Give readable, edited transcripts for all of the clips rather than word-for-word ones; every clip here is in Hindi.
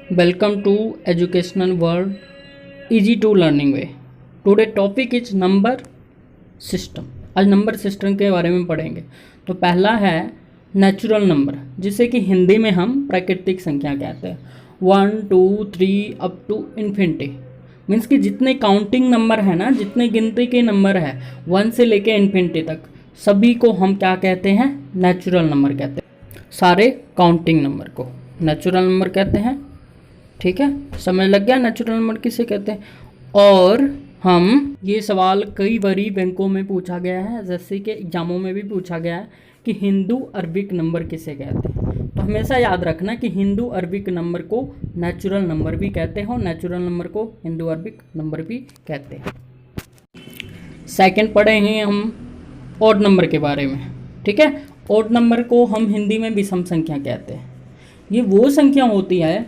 Welcome to Educational World, easy to learning way. Today topic is number system. आज नंबर सिस्टम के बारे में पढ़ेंगे। तो पहला है नेचुरल नंबर, जिसे कि हिंदी में हम प्राकृतिक संख्या कहते हैं। 1 2 3 अप टू इन्फिनिटी, मीन्स कि जितने काउंटिंग नंबर है ना, जितने गिनती के नंबर है 1 से लेके इन्फिनिटी तक, सभी को हम क्या कहते हैं? नेचुरल नंबर कहते हैं। सारे काउंटिंग नंबर को नेचुरल नंबर कहते हैं। ठीक है, समझ लग गया नेचुरल नंबर किसे कहते हैं। और हम ये सवाल कई बारी बैंकों में पूछा गया है, जैसे कि एग्जामों में भी पूछा गया है कि हिंदू अरबिक नंबर किसे कहते हैं। तो हमेशा याद रखना कि हिंदू अरबिक नंबर को नेचुरल नंबर भी कहते हैं और नेचुरल नंबर को हिंदू अरबिक नंबर भी कहते हैं। सेकंड पढ़े हैं हम ऑड नंबर के बारे में। ठीक है, ऑड नंबर को हम हिंदी में विषम संख्या कहते हैं। ये वो संख्या होती है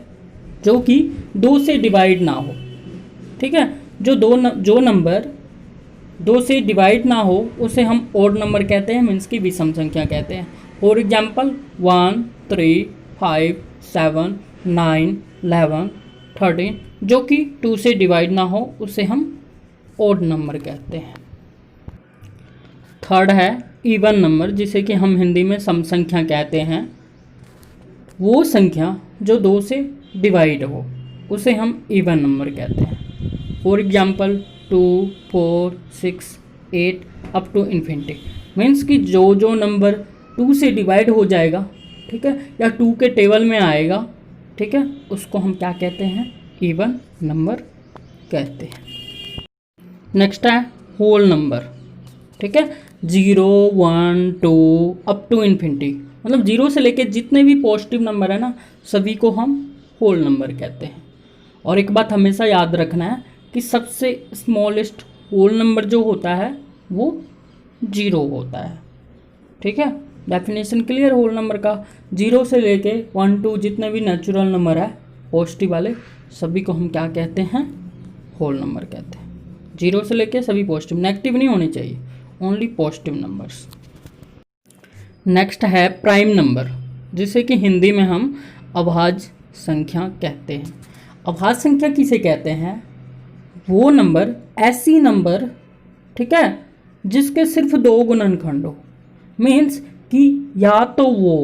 जो कि 2 से डिवाइड ना हो। ठीक है, जो नंबर 2 से डिवाइड ना हो उसे हम ऑड नंबर कहते हैं, मीन्स की विषम संख्या कहते हैं। फॉर एग्जांपल 1 3 5 7 9 11 13, जो कि 2 से डिवाइड ना हो उसे हम ऑड नंबर कहते हैं। थर्ड है इवन नंबर, जिसे कि हम हिंदी में सम संख्या कहते हैं। वो संख्या जो 2 से डिवाइड हो उसे हम इवन नंबर कहते हैं। For example 2 4 6 8 up to infinity, means कि जो नंबर 2 से डिवाइड हो जाएगा, ठीक है, या 2 के टेबल में आएगा, ठीक है, उसको हम क्या कहते हैं? इवन नंबर कहते हैं। नेक्स्ट है होल नंबर। ठीक है, 0 1 2 अप टू इन्फिनिटी, मतलब 0 से लेके जितने भी पॉजिटिव नंबर है ना, सभी को हम होल नंबर कहते हैं। और एक बात हमेशा याद रखना है कि सबसे स्मॉलेस्ट होल नंबर जो होता है वो 0 होता है। ठीक है, डेफिनेशन क्लियर होल नंबर का। 0 से लेके 1 2 जितने भी नेचुरल नंबर है पॉजिटिव वाले, सभी को हम क्या कहते हैं? होल नंबर कहते हैं। 0 से लेके सभी पॉजिटिव, नेगेटिव नहीं होने चाहिए, ओनली पॉजिटिव नंबर्स। नेक्स्ट है प्राइम नंबर, जिसे कि हिंदी में हम अभाज्य संख्या कहते हैं। अभाज्य संख्या किसे कहते हैं? वो नंबर, ऐसी नंबर, ठीक है, जिसके सिर्फ 2 गुणनखंड हो। मीन्स कि या तो वो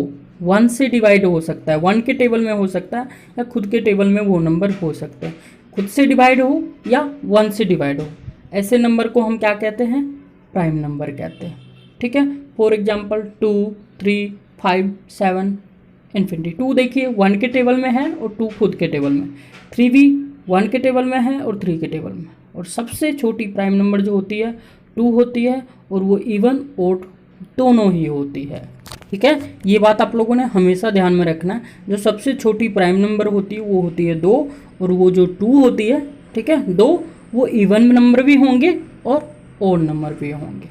1 से डिवाइड हो सकता है, 1 के टेबल में हो सकता है, या खुद के टेबल में वो नंबर हो सकते हैं। खुद से डिवाइड हो या 1 से डिवाइड हो, ऐसे नंबर को हम क्या कहते हैं? प्राइम नंबर कहते हैं। ठीक है, फॉर एग्जाम्पल 2 3 5 7 इन्फिनिटी। 2 देखिए 1 के टेबल में है और 2 खुद के टेबल में, 3 भी 1 के टेबल में है और 3 के टेबल में। और सबसे छोटी प्राइम नंबर जो होती है 2 होती है, और वो इवन ऑड दोनों ही होती है। ठीक है, ये बात आप लोगों ने हमेशा ध्यान में रखना है। जो सबसे छोटी प्राइम नंबर होती है वो होती है 2, और वो जो 2 होती है, ठीक है, 2, वो इवन नंबर भी होंगे और ऑड नंबर भी होंगे।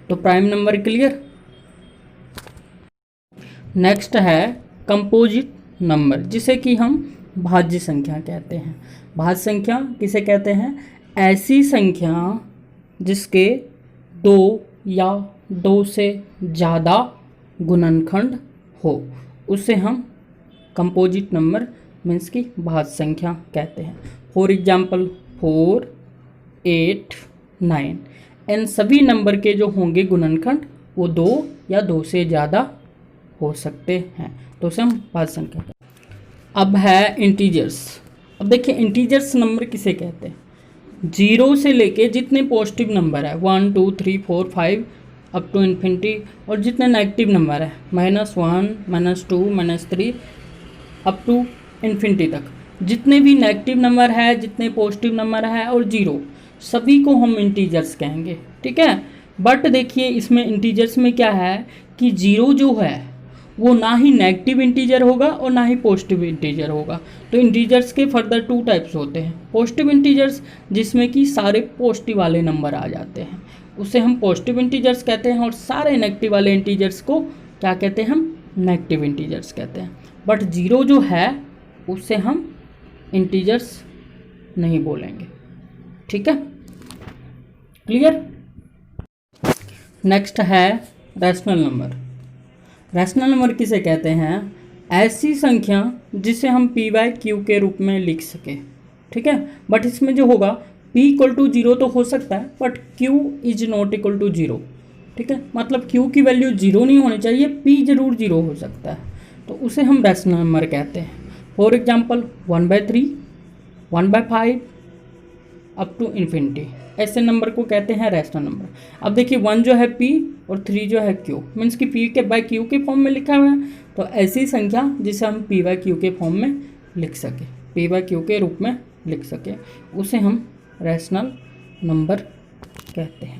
तो प्राइम नंबर क्लियर। नेक्स्ट है कंपोजिट नंबर, जिसे कि हम भाज्य संख्या कहते हैं। भाज्य संख्या किसे कहते हैं? ऐसी संख्या जिसके 2 या 2 से ज़्यादा गुणनखंड हो, उसे हम कंपोजिट नंबर मीन्स की भाज्य संख्या कहते हैं। फॉर एग्जांपल 4 8 9, इन सभी नंबर के जो होंगे गुणनखंड वो 2 या 2 से ज़्यादा हो सकते हैं, तो उसे हम भाज्य संख्या कहते हैं। अब है इंटीजर्स। अब देखिए इंटीजर्स नंबर किसे कहते हैं? 0 से लेके जितने पॉजिटिव नंबर है 1 2 3 4 5 अप टू इन्फिनिटी, और जितने नेगेटिव नंबर है -1 -2 -3 अप टू इन्फिनिटी तक, जितने भी नेगेटिव नंबर है, जितने पॉजिटिव नंबर है और 0, सभी को हम इंटीजर्स कहेंगे। ठीक है, बट देखिए इसमें इंटीजर्स में क्या है कि 0 जो है वो ना ही नेगेटिव इंटीजर होगा और ना ही पॉजिटिव इंटीजर होगा। तो इंटीजर्स के फर्दर 2 टाइप्स होते हैं। पॉजिटिव इंटीजर्स, जिसमें कि सारे पॉजिटिव वाले नंबर आ जाते हैं, उसे हम पॉजिटिव इंटीजर्स कहते हैं, और सारे नेगेटिव वाले इंटीजर्स को क्या कहते हैं? हम नेगेटिव इंटीजर्स कहते हैं। बट 0 जो है उससे हम इंटीजर्स नहीं बोलेंगे। ठीक है, क्लियर। नेक्स्ट है रैशनल नंबर। रैशनल नंबर किसे कहते हैं? ऐसी संख्या जिसे हम पी बाय क्यू के रूप में लिख सके, ठीक है। बट इसमें जो होगा p इक्वल टू 0 तो हो सकता है, but q is not equal to 0, ठीक है। मतलब q की वैल्यू 0 नहीं होनी चाहिए, p जरूर 0 हो सकता है, तो उसे हम रैशनल नंबर कहते हैं। For example 1/3, 1/5 up to infinity, ऐसे नंबर को कहते हैं रैशनल नंबर। अब देखिए 1 जो है p और 3 जो है q, मीन्स कि p के बाय q के फॉर्म में लिखा हुआ है, तो ऐसी संख्या जिसे हम p बाय q के फॉर्म में लिख सके, p बाय q के रूप में लिख सके, उसे हम रैशनल नंबर कहते हैं।